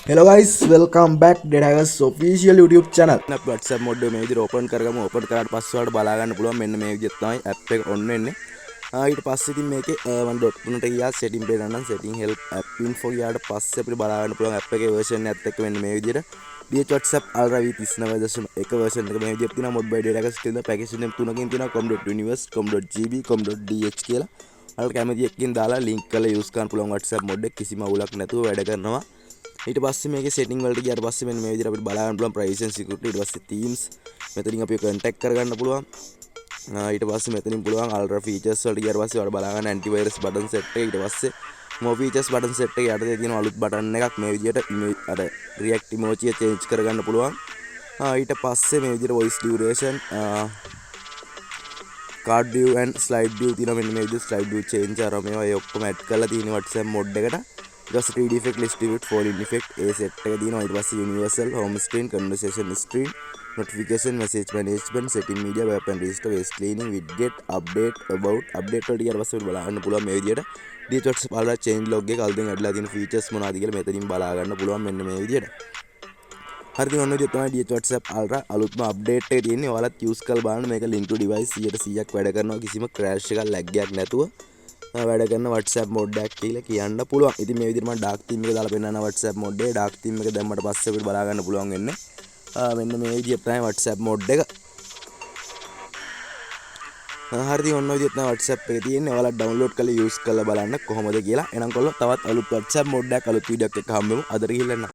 Hello guys, welcome back Deadhackers official YouTube channel. අපි WhatsApp mode එක මේ විදිහට ඕපන් කරගමු. ඕපන් කරාට පස්සේ ඔයාලට බලා ගන්න පුළුවන් මෙන්න මේ විදිහට තමයි app එක on වෙන්නේ. ඊට පස්සේ ඉතින් මේකේ මම dot තුනට ගියා setting page නම් setting help app info ගියාට පස්සේ අපිට බලා ගන්න පුළුවන් app එකේ version එකත් එක්ක මෙන්න මේ විදිහට DH WhatsApp Ultra v39.1 version එක මේ විදිහට තියෙනවා. mod by Deadhackers තියෙනවා. package name තුනකින් තියෙනවා com.universe, com.gb, com.dh කියලා. ඔයාලට කැමති එකකින් දාලා link කරලා use කරන්න පුළුවන් WhatsApp mode එක කිසිම අවුලක් නැතුව වැඩ කරනවා. ඊට පස්සේ මේකේ setting වලට ගියාට පස්සේ මෙන්න මේ විදිහට අපිට බලා ගන්න පුළුවන් privacy and security. ඊට පස්සේ themes මෙතනින් අපි contact කරගන්න පුළුවන්. ඊට පස්සේ මෙතනින් පුළුවන් ultra features වලට ගියාට පස්සේ ඔයාලා බලා ගන්න antivirus button set එක. ඊට පස්සේ more features button set එක යටතේ තියෙන අලුත් button එකක් මේ විදිහට අර react emoji එක change කරගන්න පුළුවන්. ඊට පස්සේ මේ විදිහට voice duration card view and slide view තියෙනවා. මෙන්න මේ විදිහට slide view change අර මේවා ඒ ඔක්කොම add කරලා තියෙන WhatsApp mode එකට. ඊට පස්සේ 3D effect, list effect, fall-in effect ඒ set එක තියෙනවා. ඊට පස්සේ universal home screen, conversation screen, notification, message management, setting media, web and register, waste cleaning, widget, update, about, update වලට ඊට පස්සේ බලා ගන්න පුළුවන් මේ විදිහට. DH WhatsApp වල change log එක අලුතෙන් ඇඩ්ලා තියෙන features මොනවද කියලා මෙතනින් බලා ගන්න පුළුවන් මෙන්න මේ විදිහට. හරිද ඔන්න විදිහට තමයි DH WhatsApp Ultra අලුත්ම update එක තියෙන්නේ. ඔයාලත් use කරලා බලන්න. මේක link to device 100%ක් වැඩ කරනවා. කිසිම crash එකක් lag එකක් නැතුව වැඩ කරන WhatsApp mode එකක් කියලා කියන්න පුළුවන්. ඉතින් මේ විදිහට මම dark theme එක දාලා පෙන්නන WhatsApp mode එකේ dark theme එක දැම්මට පස්සේ අපිට බලා ගන්න පුළුවන් වෙන්නේ. මෙන්න මේ විදිහට තමයි WhatsApp mode එක. හරිද ඔන්න විදිහට තමයි WhatsApp එකේ තියෙන්නේ. ඔයාලා download කරලා use කරලා බලන්න කොහොමද කියලා. එහෙනම් කොල්ලෝ තවත් අලුත් WhatsApp mode එකක් අලුත් වීඩියෝ එකක් හම්බෙමු. අදට ගිහිල්ලා